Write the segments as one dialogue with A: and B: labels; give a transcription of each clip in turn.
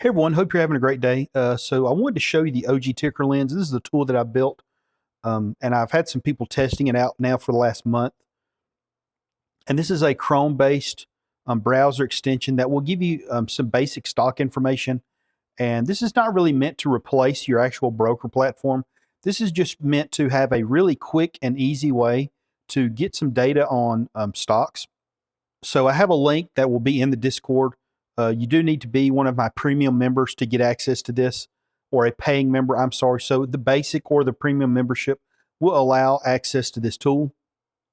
A: Hey everyone, hope you're having a great day. So I wanted to show you the OG Ticker Lens. This is a tool that I built, and I've had some people testing it out now for the last month. And this is a Chrome-based browser extension that will give you some basic stock information. And this is not really meant to replace your actual broker platform. This is just meant to have a really quick and easy way to get some data on stocks. So I have a link that will be in the Discord. You do need to be one of my premium members to get access to this, or a paying member. I'm sorry. So the basic or the premium membership will allow access to this tool.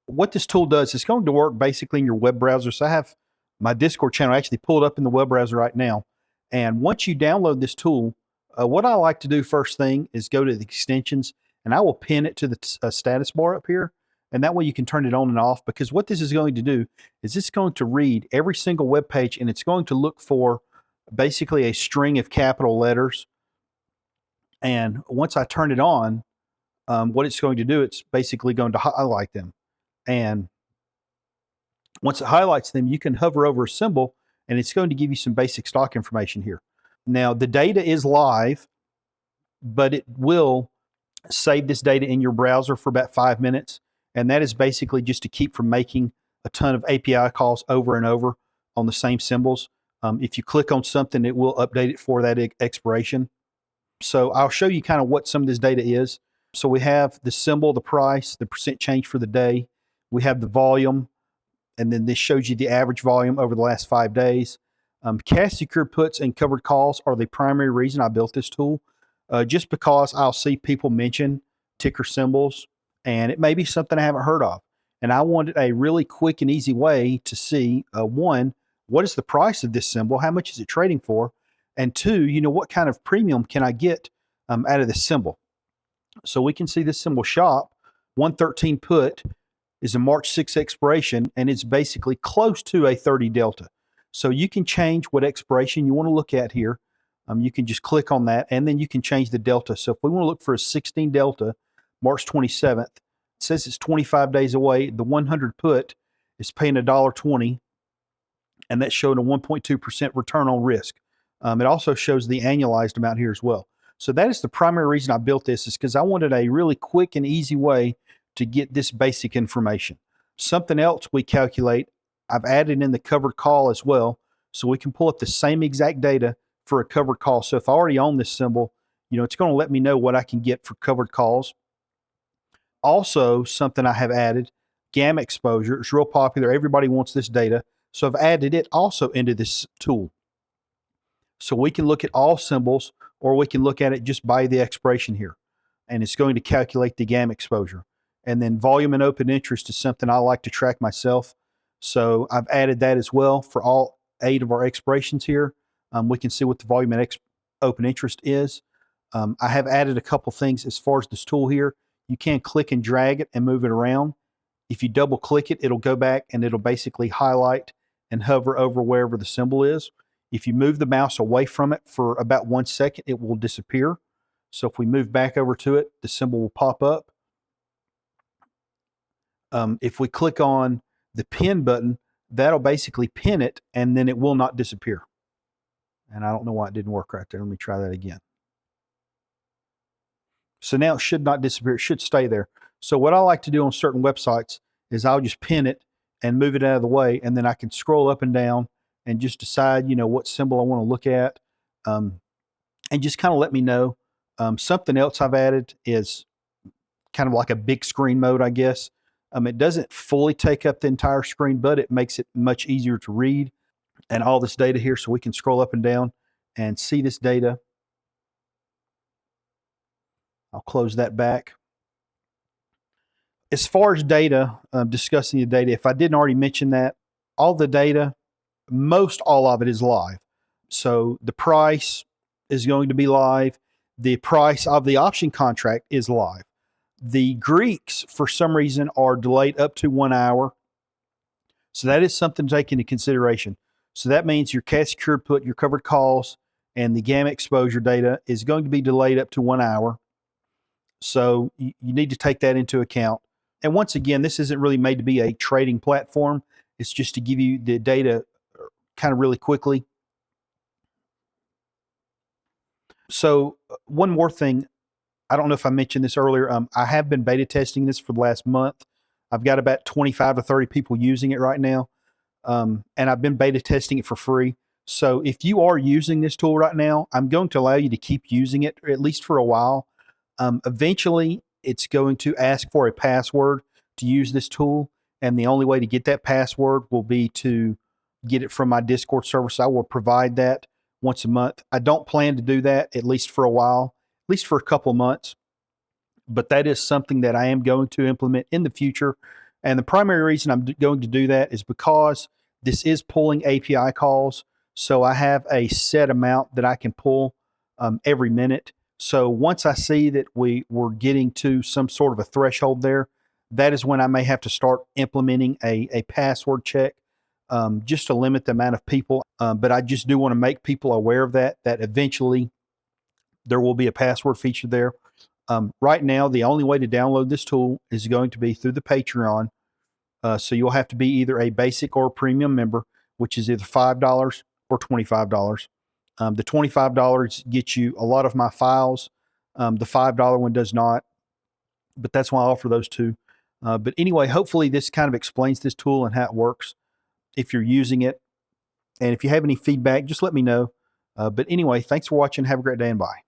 A: What this tool does is going to work basically in your web browser. So I have my Discord channel actually pulled up in the web browser right now. And once you download this tool, what I like to do first thing is go to the extensions, and I will pin it to the status bar up here. And that way you can turn it on and off, because what this is going to do is it's going to read every single web page, and it's going to look for basically a string of capital letters. And once I turn it on, what it's going to do, it's basically going to highlight them. And once it highlights them, you can hover over a symbol, and it's going to give you some basic stock information here. Now, the data is live, but it will save this data in your browser for about 5 minutes. And that is basically just to keep from making a ton of API calls over and over on the same symbols. If you click on something, it will update it for that expiration. So I'll show you kind of what some of this data is. So we have the symbol, the price, the percent change for the day. We have the volume, and then this shows you the average volume over the last 5 days. Cash secured puts and covered calls are the primary reason I built this tool, just because I'll see people mention ticker symbols, and it may be something I haven't heard of. And I wanted a really quick and easy way to see, one, what is the price of this symbol? How much is it trading for? And two, what kind of premium can I get out of this symbol? So we can see this symbol shop, 113 put, is a March 6 expiration, and it's basically close to a 30 delta. So you can change what expiration you want to look at here. You can just click on that, and then you can change the delta. So if we want to look for a 16 delta, March 27th, it says it's 25 days away. The 100 put is paying $1.20, and that showed a 1.2% return on risk. It also shows the annualized amount here as well. So that is the primary reason I built this, is because I wanted a really quick and easy way to get this basic information. Something else we calculate, I've added in the covered call as well, so we can pull up the same exact data for a covered call. So if I already own this symbol, it's going to let me know what I can get for covered calls. Also, something I have added, gamma exposure. It's real popular. Everybody wants this data. So I've added it also into this tool. So we can look at all symbols, or we can look at it just by the expiration here. And it's going to calculate the gamma exposure. And then volume and open interest is something I like to track myself. So I've added that as well for all 8 of our expirations here. We can see what the volume and open interest is. I have added a couple things as far as this tool here. You can click and drag it and move it around. If you double click it, it'll go back and it'll basically highlight and hover over wherever the symbol is. If you move the mouse away from it for about 1 second, it will disappear. So if we move back over to it, the symbol will pop up. If we click on the pin button, that'll basically pin it, and then it will not disappear. And I don't know why it didn't work right there. Let me try that again. So now it should not disappear. It should stay there. So what I like to do on certain websites is I'll just pin it and move it out of the way, and then I can scroll up and down and just decide, what symbol I want to look at, and just kind of let me know. Something else I've added is kind of like a big screen mode, I guess. It doesn't fully take up the entire screen, but it makes it much easier to read and all this data here, so we can scroll up and down and see this data. I'll close that back. As far as data, discussing the data, if I didn't already mention that, all the data, most all of it is live. So the price is going to be live. The price of the option contract is live. The Greeks, for some reason, are delayed up to 1 hour. So that is something to take into consideration. So that means your cash secured put, your covered calls, and the gamma exposure data is going to be delayed up to 1 hour. So you need to take that into account. And once again, this isn't really made to be a trading platform. It's just to give you the data kind of really quickly. So one more thing, I don't know if I mentioned this earlier. I have been beta testing this for the last month. I've got about 25 to 30 people using it right now. And I've been beta testing it for free. So if you are using this tool right now, I'm going to allow you to keep using it, at least for a while. Eventually, it's going to ask for a password to use this tool. And the only way to get that password will be to get it from my Discord server. So I will provide that once a month. I don't plan to do that, at least for a while, at least for a couple of months. But that is something that I am going to implement in the future. And the primary reason I'm going to do that is because this is pulling API calls. So I have a set amount that I can pull every minute. So once I see that we're getting to some sort of a threshold there, that is when I may have to start implementing a password check, just to limit the amount of people. But I just do want to make people aware of that eventually there will be a password feature there. Right now, the only way to download this tool is going to be through the Patreon. So you'll have to be either a basic or a premium member, which is either $5 or $25. The $25 gets you a lot of my files. The $5 one does not, but that's why I offer those two. But anyway, hopefully this kind of explains this tool and how it works if you're using it. And if you have any feedback, just let me know. But anyway, thanks for watching. Have a great day and bye.